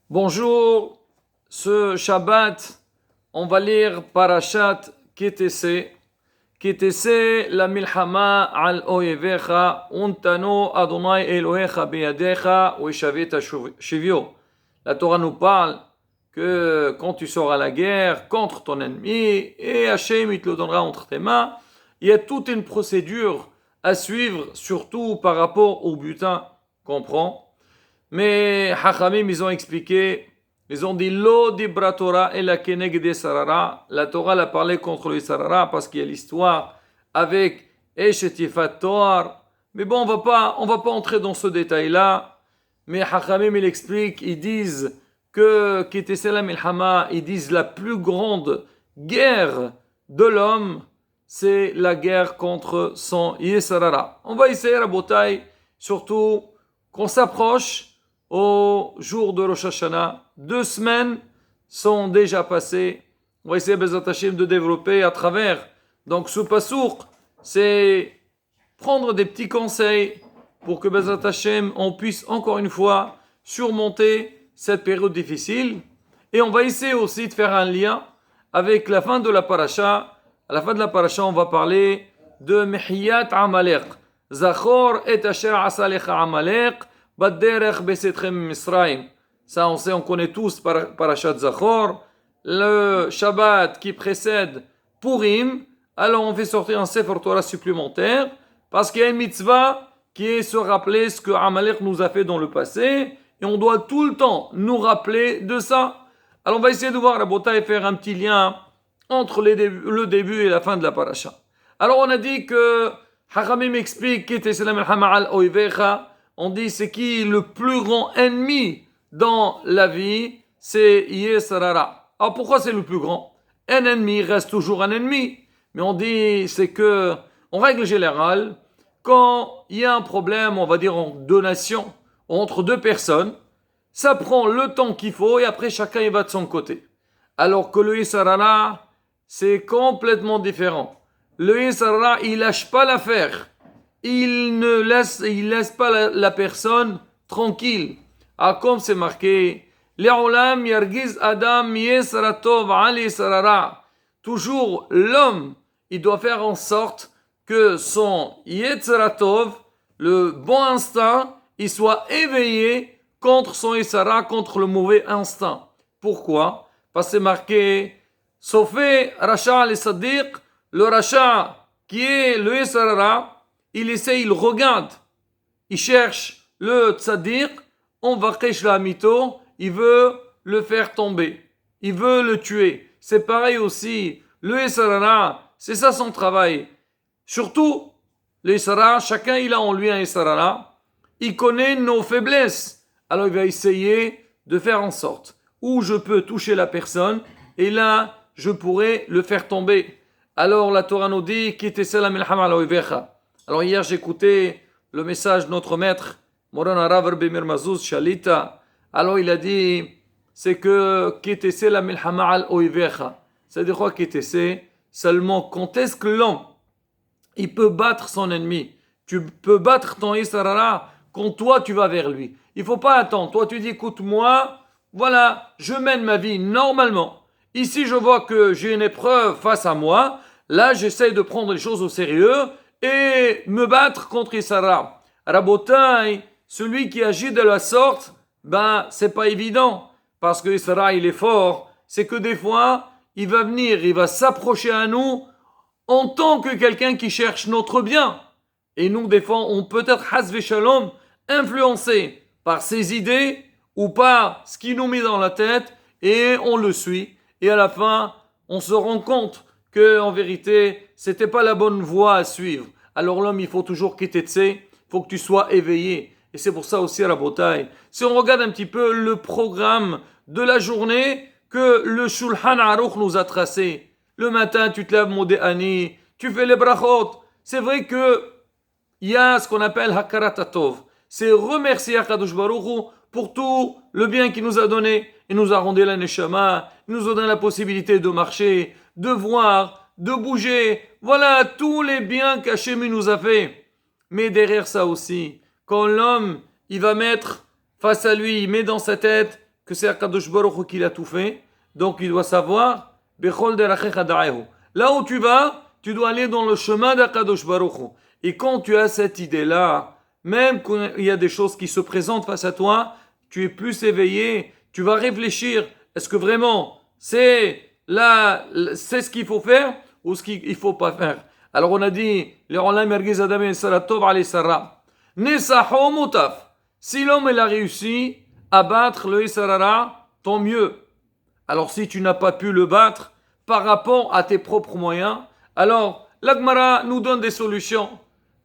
Bonjour, ce Shabbat, on va lire Parashat Kitese. Kitese la milchama al oyevecha, untano Adonai Elohecha beyadecha, ueshaveta shivyo. La Torah nous parle que quand tu sors à la guerre contre ton ennemi, et Hachem il te le donnera entre tes mains, il y a toute une procédure à suivre, surtout par rapport au butin qu'on prend. Mais Hachamim, ils ont expliqué, ils ont dit Lo dibra Torah et la kenegde sarara. La Torah l'a parlé contre le sarara parce qu'il y a l'histoire avec Eshetifat Toar. Mais bon, on va pas entrer dans ce détail-là. Mais Hachamim, ils expliquent, ils disent que Kitesela Milhama, ils disent la plus grande guerre de l'homme, c'est la guerre contre son Yesarara. On va essayer, Rabotai, surtout qu'on s'approche au jour de Rosh Hashanah. 2 semaines sont déjà passées. On va essayer, Bezat Hashem, de développer à travers. Donc, ce pasouk, c'est prendre des petits conseils pour que Bezat Hashem, on puisse encore une fois surmonter cette période difficile. Et on va essayer aussi de faire un lien avec la fin de la paracha. À la fin de la paracha, on va parler de Mehiyat Amalek. Zachor et Asher Asalecha Amalek. Ça, on connaît tous Parashat Zachor. Le Shabbat qui précède Purim, alors on fait sortir un Sefer Torah supplémentaire parce qu'il y a une mitzvah qui est se rappeler ce que Amalek nous a fait dans le passé et on doit tout le temps nous rappeler de ça. Alors on va essayer de voir Rabotai et faire un petit lien entre le début et la fin de la paracha. Alors on a dit que Hachamim explique on dit c'est qui le plus grand ennemi dans la vie, c'est Yesarara. Alors pourquoi c'est le plus grand? Un ennemi reste toujours un ennemi. Mais on dit c'est que, en règle générale, quand il y a un problème, on va dire en donation, entre deux personnes, ça prend le temps qu'il faut et après chacun il va de son côté. Alors que le Yesarara, c'est complètement différent. Le Yesarara, il lâche pas l'affaire. Il laisse pas la personne tranquille. Ah, comme c'est marqué, Le'olam yargiz adam yesratov al yesrara. Toujours l'homme, il doit faire en sorte que son yesratov, le bon instinct, il soit éveillé contre son yesara, contre le mauvais instinct. Pourquoi? Parce que c'est marqué, Sofé Racha al-Sadiq, le Racha qui est le yesara, il essaie, il regarde, il cherche le tzaddik, on va kesh la mito, il veut le faire tomber, il veut le tuer. C'est pareil aussi, le Yesarara, c'est ça son travail. Surtout, le Yesarara, chacun il a en lui un Yesarara, il connaît nos faiblesses. Alors il va essayer de faire en sorte où je peux toucher la personne et là, je pourrais le faire tomber. Alors la Torah nous dit, Kitesela milchama al oivecha. Alors hier j'écoutais le message de notre maître, Moran Rav Rabbi Meir Mazouz Shalita. Alors il a dit, c'est que Kitese la milhama al oivecha. C'est-à-dire quoi Kitese? Seulement quand est-ce que l'homme, il peut battre son ennemi? Tu peux battre ton Yesarara quand toi tu vas vers lui. Il faut pas attendre. Toi tu dis, écoute moi, voilà, je mène ma vie normalement. Ici je vois que j'ai une épreuve face à moi. Là j'essaye de prendre les choses au sérieux et me battre contre Yesara. Rabotai, celui qui agit de la sorte, c'est pas évident. Parce que Yesara, il est fort. C'est que des fois, il va venir, il va s'approcher à nous en tant que quelqu'un qui cherche notre bien. Et nous, des fois, on peut être, hasve shalom, influencé par ses idées ou par ce qu'il nous met dans la tête et on le suit. Et à la fin, on se rend compte que en vérité, c'était pas la bonne voie à suivre. Alors l'homme, il faut toujours quitter de il faut que tu sois éveillé. Et c'est pour ça aussi, Rabotai, si on regarde un petit peu le programme de la journée que le Shulchan Aruch nous a tracé. Le matin, tu te lèves Modéani, tu fais les brachot. C'est vrai que il y a ce qu'on appelle Hakarat Tov. C'est remercier Akadosh Baruch Hu pour tout le bien qu'il nous a donné. Il nous a rendu la neshama, il nous a donné la possibilité de marcher, de voir, de bouger. Voilà tous les biens qu'Hachem nous a fait. Mais derrière ça aussi, quand l'homme, il va mettre face à lui, il met dans sa tête que c'est Akadosh Baruch Hu qui l'a tout fait. Donc il doit savoir, Bechol derachecha da'ehu. Là où tu vas, tu dois aller dans le chemin d'Akadosh Baruch Hu. Et quand tu as cette idée-là, même quand il y a des choses qui se présentent face à toi, tu es plus éveillé, tu vas réfléchir, est-ce que vraiment c'est ce qu'il faut faire ou ce qu'il ne faut pas faire? Alors on a dit, les Olam Mergiz Adam et Sarah Tov Ali Sarah. Nesaho Mutaf. Si l'homme il a réussi à battre le Isarara, tant mieux. Alors si tu n'as pas pu le battre par rapport à tes propres moyens, alors l'Agmara nous donne des solutions.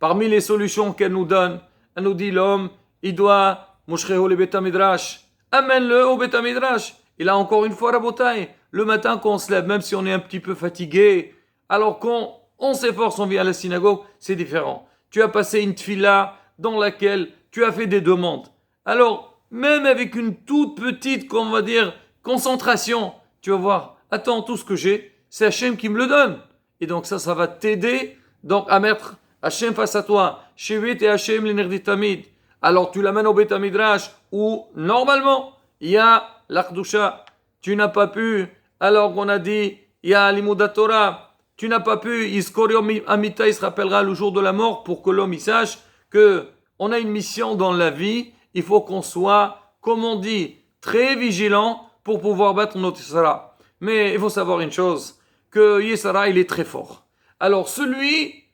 Parmi les solutions qu'elle nous donne, elle nous dit l'homme, il doit Moshreho le Beta Midrash. Amène-le au Beta Midrash. Il a encore une fois Rabotai. Le matin quand on se lève, même si on est un petit peu fatigué, alors quand on s'efforce, on vient à la synagogue, c'est différent. Tu as passé une tfila dans laquelle tu as fait des demandes. Alors, même avec une toute petite, on va dire, concentration, tu vas voir, attends, tout ce que j'ai, c'est Hachem qui me le donne. Et donc ça va t'aider donc à mettre Hachem face à toi. Shevit et Hachem l'énerditamid. Alors tu l'amènes au Beth Midrash où normalement il y a l'Akhdusha. Tu n'as pas pu, alors qu'on a dit, il y a l'Imoudat Torah. Tu n'as pas pu, Iskoriom Amita, il se rappellera le jour de la mort pour que l'homme il sache que on a une mission dans la vie. Il faut qu'on soit, comme on dit, très vigilant pour pouvoir battre notre Yisara. Mais il faut savoir une chose, que Yisara, il est très fort. Alors celui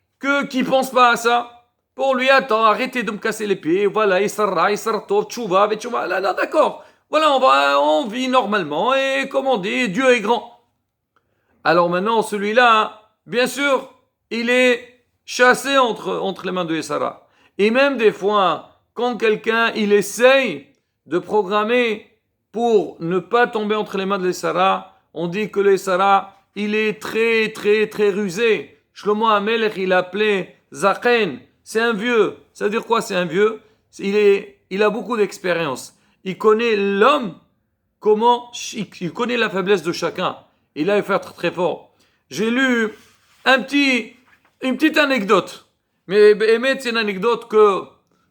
qui pense pas à ça, pour lui, attends, arrêtez de me casser les pieds, voilà, Yisara, Tov, Tchouva, Vetchouva, là, d'accord. Voilà, on vit normalement, et comme on dit, Dieu est grand. Alors maintenant, celui-là, bien sûr, il est chassé entre les mains de Yisara. Et même des fois, quand quelqu'un, il essaye de programmer pour ne pas tomber entre les mains de l'Essara, on dit que l'Essara, il est très, très, très rusé. Shlomo HaMelech, il l'appelait Zachen. C'est un vieux. Ça veut dire quoi, c'est un vieux? Il a beaucoup d'expérience. Il connaît l'homme, il connaît la faiblesse de chacun. Il a fait être très fort. J'ai lu une petite anecdote. Mais c'est une anecdote que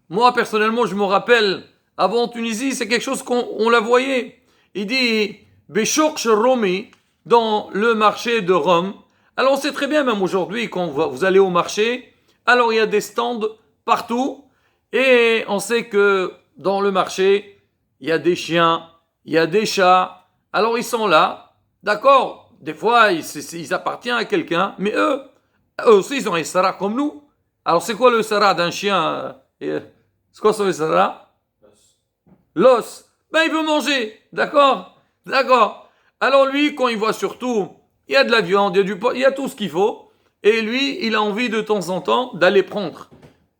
moi, personnellement, je me rappelle, avant en Tunisie, c'est quelque chose qu'on la voyait. Il dit, Beshok Romi, dans le marché de Rome. Alors, on sait très bien, même aujourd'hui, quand vous allez au marché, alors il y a des stands partout. Et on sait que dans le marché, il y a des chiens, il y a des chats. Alors, ils sont là. D'accord? Des fois, ils appartiennent à quelqu'un. Mais eux aussi, ils ont un Sarah comme nous. Alors, c'est quoi le Sarah d'un chien? C'est quoi son Sarah? L'os. Ben, il veut manger. D'accord? D'accord. Alors, lui, quand il voit surtout, il y a de la viande, il y a du poisson, il y a tout ce qu'il faut. Et lui, il a envie de temps en temps d'aller prendre.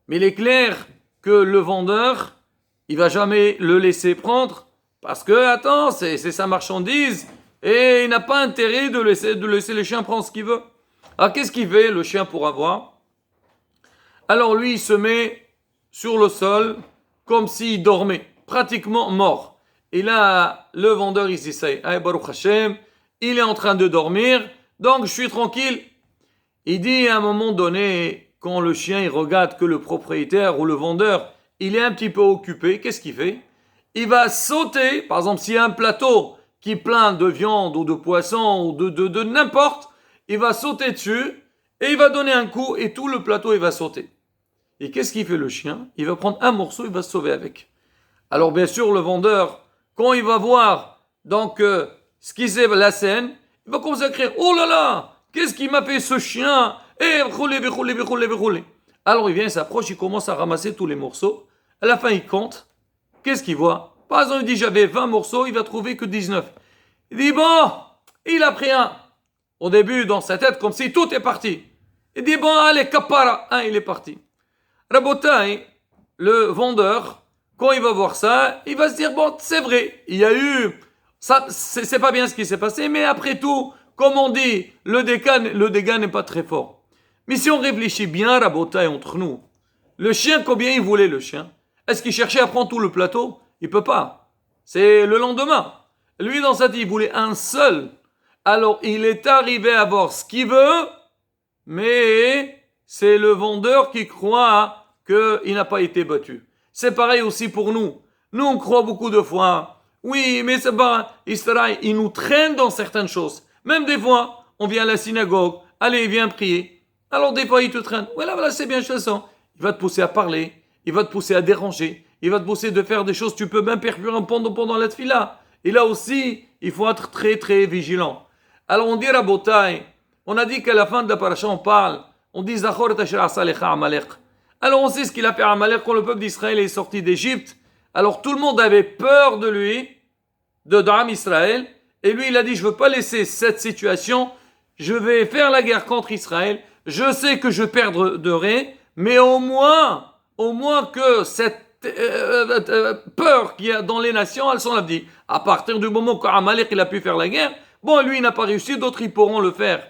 Mais il est clair que le vendeur, il va jamais le laisser prendre. Parce que, attends, c'est sa marchandise. Et il n'a pas intérêt de laisser le chien prendre ce qu'il veut. Alors, qu'est-ce qu'il fait, le chien, pour avoir? Alors, lui, il se met sur le sol, comme s'il dormait, pratiquement mort. Et là, le vendeur, il s'essaye. Ah, Baruch Hashem, il est en train de dormir, donc je suis tranquille. Il dit à un moment donné, quand le chien, il regarde que le propriétaire ou le vendeur, il est un petit peu occupé, qu'est-ce qu'il fait? Il va sauter, par exemple, s'il y a un plateau qui est plein de viande ou de poisson ou de n'importe, il va sauter dessus et il va donner un coup et tout le plateau, il va sauter. Et qu'est-ce qu'il fait le chien? Il va prendre un morceau, il va se sauver avec. Alors bien sûr, le vendeur, quand il va voir donc ce qui c'est la scène, il va commencer à crier, oh là là, qu'est-ce qu'il m'a fait ce chien? Roulez. Alors il vient, il s'approche, il commence à ramasser tous les morceaux. À la fin, il compte. Qu'est-ce qu'il voit? Par exemple, il dit, j'avais 20 morceaux, il va trouver que 19. Il dit, bon, il a pris un. Au début, dans sa tête, comme si tout est parti. Il dit, bon, allez, kapara, il est parti. Rabotai, le vendeur, quand il va voir ça, il va se dire, bon, c'est vrai, il y a eu, ça, c'est pas bien ce qui s'est passé, mais après tout, comme on dit, le dégât n'est pas très fort. Mais si on réfléchit bien, Rabotai, entre nous, le chien, combien il voulait le chien? Est-ce qu'il cherchait à prendre tout le plateau? Il peut pas. C'est le lendemain. Lui, dans sa vie, il voulait un seul. Alors, il est arrivé à voir ce qu'il veut, mais c'est le vendeur qui croit qu'il n'a pas été battu. C'est pareil aussi pour nous. Nous, on croit beaucoup de fois, Oui, mais c'est pas Israël, il nous traîne dans certaines choses. Même des fois, on vient à la synagogue, allez, viens prier. Alors des fois, il te traîne. Voilà, c'est bien, je le sens. Il va te pousser à parler, il va te pousser à déranger, il va te pousser de faire des choses, tu peux même perfumer pendant la tefila. Et là aussi, il faut être très très vigilant. Alors on dit Rabotai, on a dit qu'à la fin de la paracha on parle, on dit Zachor et asher asa lecha Amalek. Alors on sait ce qu'il a fait à Amalek quand le peuple d'Israël est sorti d'Égypte. Alors tout le monde avait peur de lui, de Dam Israël, et lui il a dit je veux pas laisser cette situation, je vais faire la guerre contre Israël, je sais que je perdrai, mais au moins que cette peur qu'il y a dans les nations, elles sont là. Dit, à partir du moment qu'Amalek il a pu faire la guerre, bon, lui il n'a pas réussi, d'autres ils pourront le faire.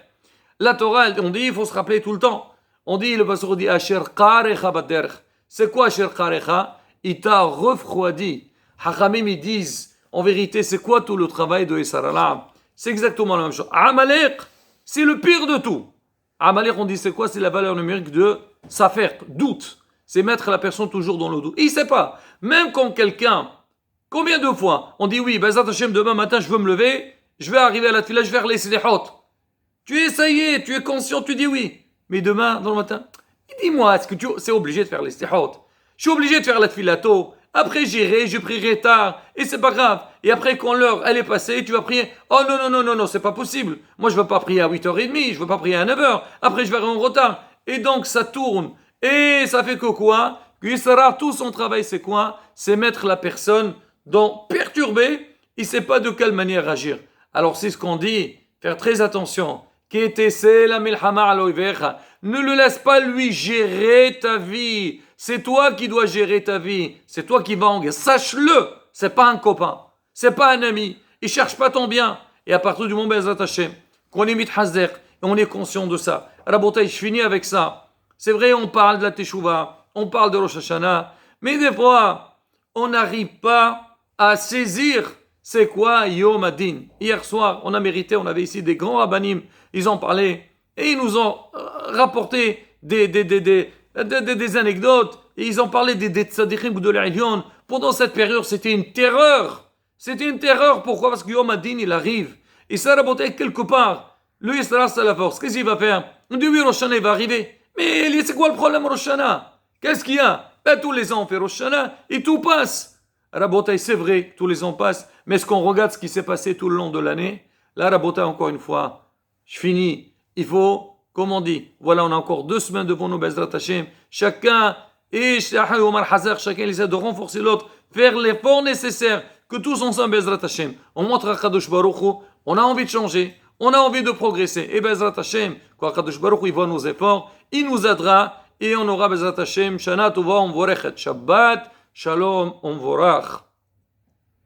La Torah, on dit, il faut se rappeler tout le temps. On dit, le pasteur dit, Asher karecha baderch. C'est quoi Asher karecha? Il t'a refroidi. Hachamim ils disent, en vérité, c'est quoi tout le travail de Esarala? C'est exactement la même chose. Amalek, c'est le pire de tout. Amalek, on dit, c'est quoi? C'est la valeur numérique de safer, doute. C'est mettre la personne toujours dans le doute. Il ne sait pas. Même quand quelqu'un, combien de fois, on dit oui, Bezat Hashem, demain matin, je veux me lever, je vais arriver à la tefila, je vais relaisser les hôtes. Tu essayes, tu es conscient, tu dis oui. Mais demain, dans le matin, dis-moi, est-ce que c'est obligé de faire les stihot? Je suis obligé de faire la tefila tôt. Après, j'irai, je prierai tard. Et c'est pas grave. Et après, quand l'heure, elle est passée, tu vas prier. Oh non, c'est pas possible. Moi, je veux pas prier à 8h30, je veux pas prier à 9h. Après, je vais arriver en retard. Et donc, ça tourne. Et ça fait que quoi? Qu'Isra, tout son travail, c'est quoi? C'est mettre la personne perturbée. Il ne sait pas de quelle manière agir. Alors, c'est ce qu'on dit. Faire très attention. Ne le laisse pas lui gérer ta vie. C'est toi qui dois gérer ta vie. C'est toi qui vas en guerre. Sache-le. C'est pas un copain. C'est pas un ami. Il cherche pas ton bien. Et à partir du moment où qu'on est mithazer, et on est conscient de ça. Rabotai, je finis avec ça. C'est vrai, on parle de la Teshuvah, on parle de Rosh Hashanah, mais des fois, on n'arrive pas à saisir c'est quoi Yom Adin. Hier soir, on avait ici des grands rabbanim, ils ont parlé, et ils nous ont rapporté des anecdotes, et ils ont parlé des tzadikim de l'Ilyon. Pendant cette période, c'était une terreur. C'était une terreur, pourquoi? Parce que Yom Adin, il arrive. Et ça, Rabotai, quelque part, le Yisraël, c'est la force. Qu'est-ce qu'il va faire? On dit oui, Rosh Hashanah, il va arriver. Mais c'est quoi le problème Rosh Hashanah? Qu'est-ce qu'il y a? Tous les ans on fait Rosh Hashanah et tout passe. Rabotai, c'est vrai, tous les ans passent, mais est-ce qu'on regarde ce qui s'est passé tout le long de l'année? Là, Rabotai, encore une fois, je finis. Il faut, comme on dit, voilà, on a encore 2 semaines devant nous, Bezrat Hashem. Chacun essaie de renforcer l'autre, faire l'effort nécessaire, que tous ensemble, Bezrat Hashem, on montre à Kadosh Baruch Hu, on a envie de changer, on a envie de progresser. Et Bezrat Hashem, quand Kadosh Baruch Hu, il voit nos efforts, il nous aidera et on aura Bezrat Hashem, Shana Tova, on vorechet, Shabbat, Shalom, on vorach.